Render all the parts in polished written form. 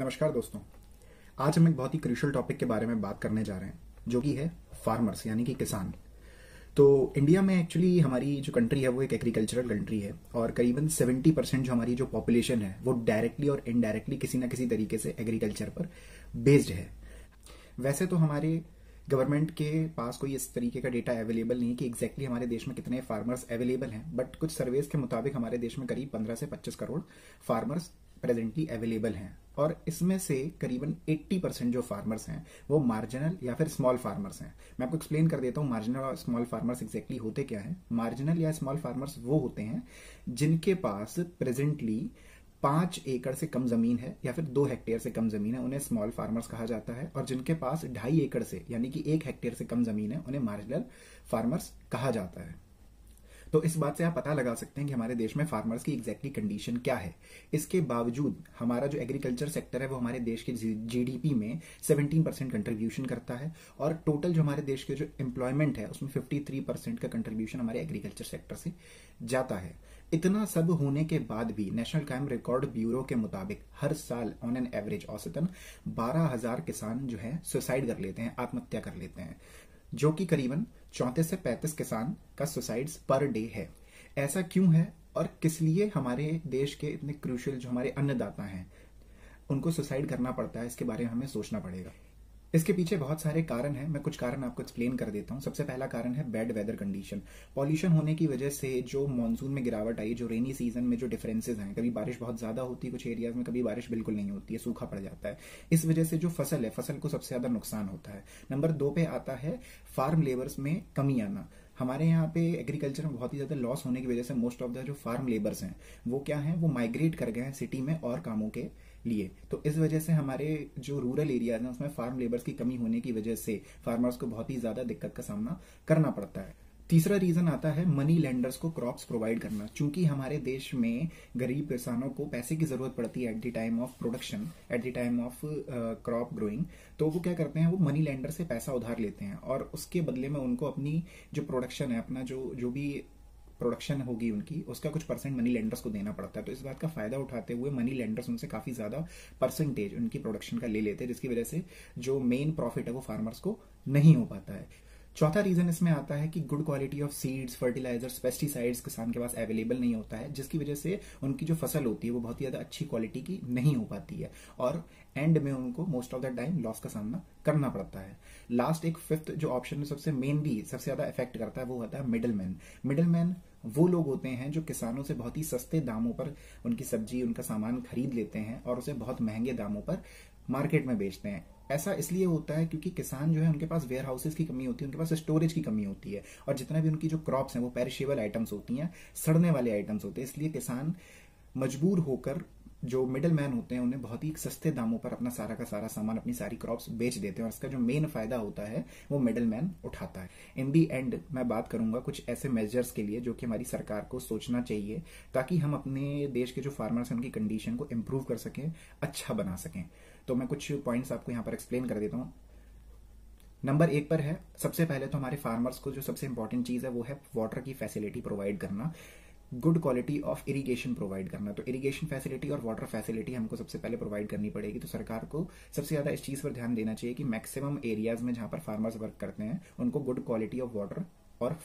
नमस्कार दोस्तों। आज हम एक बहुत ही क्रूशियल टॉपिक के बारे में बात करने जा रहे हैं जो कि है फार्मर्स यानी कि किसान। तो इंडिया में एक्चुअली हमारी जो कंट्री है वो एक एग्रीकल्चरल कंट्री है और करीबन 70% जो हमारी जो पॉपुलेशन है वो डायरेक्टली और इनडायरेक्टली किसी ना किसी तरीके से एग्रीकल्चर पर बेस्ड है। वैसे तो हमारे गवर्नमेंट के पास कोई इस तरीके का डेटा अवेलेबल नहीं कि एग्जैक्टली हमारे देश में कितने फार्मर्स अवेलेबल हैं, बट कुछ सर्वेज के मुताबिक हमारे देश में करीब 15 से 25 करोड़ फार्मर्स प्रेजेंटली अवेलेबल हैं और इसमें से करीबन 80% जो फार्मर्स हैं वो मार्जिनल या फिर स्मॉल फार्मर्स हैं। मैं आपको एक्सप्लेन कर देता हूँ मार्जिनल और स्मॉल फार्मर्स एग्जैक्टली होते क्या हैं। मार्जिनल या स्मॉल फार्मर्स वो होते हैं जिनके पास प्रेजेंटली 5 एकड़ से कम जमीन है या फिर 2 हेक्टेयर से कम जमीन है, उन्हें स्मॉल फार्मर्स कहा जाता है। और जिनके पास 2.5 एकड़ से यानी कि 1 हेक्टेयर से कम जमीन है उन्हें मार्जिनल फार्मर्स कहा जाता है। तो इस बात से आप पता लगा सकते हैं कि हमारे देश में फार्मर्स की एग्जैक्टली कंडीशन क्या है। इसके बावजूद हमारा जो एग्रीकल्चर सेक्टर है वो हमारे देश के जीडीपी में 17% कंट्रीब्यूशन करता है और टोटल जो हमारे देश के जो एम्प्लॉयमेंट है उसमें 53% का कंट्रीब्यूशन हमारे एग्रीकल्चर सेक्टर से जाता है। इतना सब होने के बाद भी नेशनल क्राइम रिकॉर्ड ब्यूरो के मुताबिक हर साल ऑन एन एवरेज औसतन 12,000 किसान जो है सुसाइड कर लेते हैं, आत्महत्या कर लेते हैं, जो कि करीबन 34 से 35 किसान का सुसाइड्स पर डे है। ऐसा क्यों है और किस लिए हमारे देश के इतने क्रूशियल जो हमारे अन्नदाता हैं उनको सुसाइड करना पड़ता है, इसके बारे में हमें सोचना पड़ेगा। इसके पीछे बहुत सारे कारण हैं, मैं कुछ कारण आपको एक्सप्लेन कर देता हूं। सबसे पहला कारण है बैड वेदर कंडीशन। पॉल्यूशन होने की वजह से जो मॉनसून में गिरावट आई, जो रेनी सीजन में जो डिफरेंसेस हैं, कभी बारिश बहुत ज्यादा होती है कुछ एरियाज में, कभी बारिश बिल्कुल नहीं होती है, सूखा पड़ जाता है। इस वजह से जो फसल है फसल को सबसे ज्यादा नुकसान होता है। नंबर 2 पे आता है फार्म लेबर्स में कमी आना। हमारे यहाँ पे एग्रीकल्चर में बहुत ही ज्यादा लॉस होने की वजह से मोस्ट ऑफ द जो फार्म लेबर्स हैं वो क्या हैं, वो माइग्रेट कर गए हैं सिटी में और कामों के लिए। तो इस वजह से हमारे जो रूरल एरियाज हैं उसमें फार्म लेबर्स की कमी होने की वजह से फार्मर्स को बहुत ही ज्यादा दिक्कत का सामना करना पड़ता है। तीसरा रीजन आता है मनी लेंडर्स को क्रॉप्स प्रोवाइड करना। चूंकि हमारे देश में गरीब किसानों को पैसे की जरूरत पड़ती है at the time of production, at the time of crop growing, तो वो क्या करते हैं, वो मनी लेंडर से पैसा उधार लेते हैं और उसके बदले में उनको अपनी जो प्रोडक्शन है, अपना जो भी प्रोडक्शन होगी उनकी, उसका कुछ परसेंट मनी लेंडर्स को देना पड़ता है। तो इस बात का फायदा उठाते हुए मनी लेंडर्स उनसे काफी ज्यादा परसेंटेज उनकी प्रोडक्शन का ले लेते हैं, जिसकी वजह से जो मेन प्रॉफिट है वो फार्मर्स को नहीं हो पाता है। चौथा रीजन इसमें आता है कि good quality of seeds, fertilizers, pesticides किसान के पास अवेलेबल नहीं होता है, जिसकी वजह से उनकी जो फसल होती है वो बहुत ही ज्यादा अच्छी क्वालिटी की नहीं हो पाती है और एंड में उनको most of the time loss का सामना करना पड़ता है। लास्ट एक फिफ्थ जो ऑप्शन में सबसे मेनली सबसे ज्यादा इफेक्ट करता है वो होता है मिडल मैन। मिडल मैन वो लोग होते हैं जो किसानों से बहुत ही सस्ते दामों पर उनकी सब्जी, उनका सामान खरीद लेते हैं और उसे बहुत महंगे दामों पर मार्केट में बेचते हैं। ऐसा इसलिए होता है क्योंकि किसान जो है उनके पास वेयर हाउसेस की कमी होती है, उनके पास स्टोरेज की कमी होती है और जितना भी उनकी जो क्रॉप्स हैं वो पेरिशेबल आइटम्स होती हैं, सड़ने वाले आइटम्स होते हैं। इसलिए किसान मजबूर होकर जो मिडल मैन होते हैं उन्हें बहुत ही सस्ते दामों पर अपना सारा का सारा सामान, अपनी सारी क्रॉप्स बेच देते हैं और इसका जो मेन फायदा होता है वो मिडल मैन उठाता है। इन दी एंड मैं बात करूंगा कुछ ऐसे मेजर्स के लिए जो कि हमारी सरकार को सोचना चाहिए ताकि हम अपने देश के जो फार्मर्स हैं उनकी कंडीशन को इम्प्रूव कर सकें, अच्छा बना सकें। तो मैं कुछ पॉइंट्स आपको यहाँ पर एक्सप्लेन कर देता हूँ। नंबर 1 पर है, सबसे पहले तो हमारे फार्मर्स को जो सबसे इंपॉर्टेंट चीज है वो है वाटर की फैसिलिटी प्रोवाइड करना, good quality of irrigation provide करना। तो इरिगेशन फैसिलिटी और वाटर फैसिलिटी हमको सबसे पहले प्रोवाइड करनी पड़ेगी। तो सरकार को सबसे ज्यादा इस चीज पर ध्यान देना चाहिए कि मैक्सिमम एरियाज में जहां पर फार्मर्स वर्क करते हैं उनको गुड क्वालिटी ऑफ वाटर और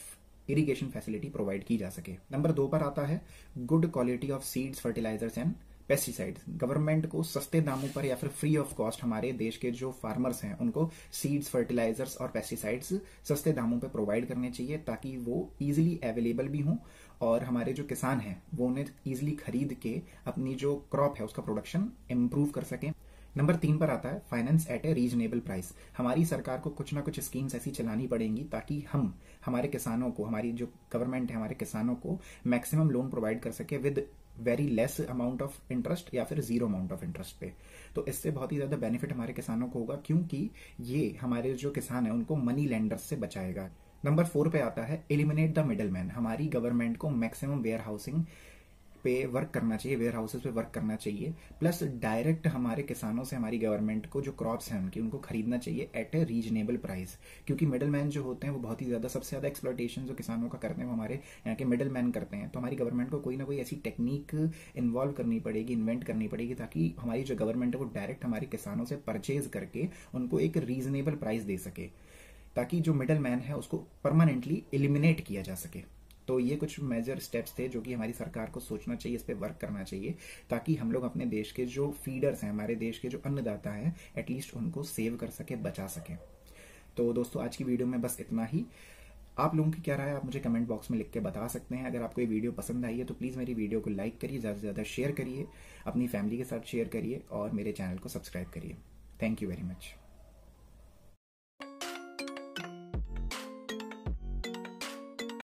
इरिगेशन फैसिलिटी प्रोवाइड की जा सके। नंबर 2 पर आता है good quality of seeds, fertilizers and pesticides. Government को सस्ते दामों पर या फिर फ्री ऑफ कॉस्ट हमारे देश के जो फार्मर्स हैं उनको सीड्स, फर्टिलाइजर्स और पेस्टिसाइड्स सस्ते दामों पर प्रोवाइड करने चाहिए ताकि वो इजीली अवेलेबल भी हों और हमारे जो किसान हैं वो उन्हें इजीली खरीद के अपनी जो क्रॉप है उसका प्रोडक्शन इंप्रूव कर सकें। नंबर 3 पर आता है finance at a reasonable price. हमारी सरकार को कुछ ना कुछ स्कीम्स ऐसी चलानी पड़ेंगी ताकि हम हमारे किसानों को, हमारी जो गवर्नमेंट है हमारे किसानों को मैक्सिमम लोन प्रोवाइड कर सके with very less amount of interest या फिर जीरो अमाउंट ऑफ इंटरेस्ट पे। तो इससे बहुत ही ज्यादा बेनिफिट हमारे किसानों को होगा क्योंकि ये हमारे जो किसान है उनको मनी लेंडर्स से बचाएगा। नंबर 4 पे आता है एलिमिनेट द मिडल मैन। हमारी गवर्नमेंट को मैक्सिमम वेयर हाउसिंग पे वर्क करना चाहिए, वेयर हाउसेस पे वर्क करना चाहिए, प्लस डायरेक्ट हमारे किसानों से हमारी गवर्नमेंट को जो क्रॉप्स हैं उनको खरीदना चाहिए एट ए रीजनेबल प्राइस। क्योंकि मिडल मैन जो होते हैं वो बहुत ही ज़्यादा, सबसे ज़्यादा एक्सप्लॉयटेशन जो किसानों का करते हैं वो हमारे यहाँ के मिडल मैन करते हैं। तो हमारी गवर्नमेंट को कोई ना कोई ऐसी टेक्निक इन्वॉल्व करनी पड़ेगी, इन्वेंट करनी पड़ेगी, ताकि हमारी जो गवर्नमेंट है वो डायरेक्ट हमारे किसानों से परचेज करके उनको एक रीजनेबल प्राइस दे सके, ताकि जो मिडल मैन है उसको परमानेंटली एलिमिनेट किया जा सके। तो ये कुछ मेजर स्टेप्स थे जो कि हमारी सरकार को सोचना चाहिए, इस पे वर्क करना चाहिए, ताकि हम लोग अपने देश के जो फीडर्स हैं, हमारे देश के जो अन्नदाता हैं, एटलीस्ट उनको सेव कर सके, बचा सके। तो दोस्तों आज की वीडियो में बस इतना ही। आप लोगों की क्या राय है आप मुझे कमेंट बॉक्स में लिख के बता सकते हैं। अगर आपको ये वीडियो पसंद आई है तो प्लीज़ मेरी वीडियो को लाइक करिए, ज़्यादा से ज़्यादा शेयर करिए, अपनी फैमिली के साथ शेयर करिए और मेरे चैनल को सब्सक्राइब करिए। Thank you very much.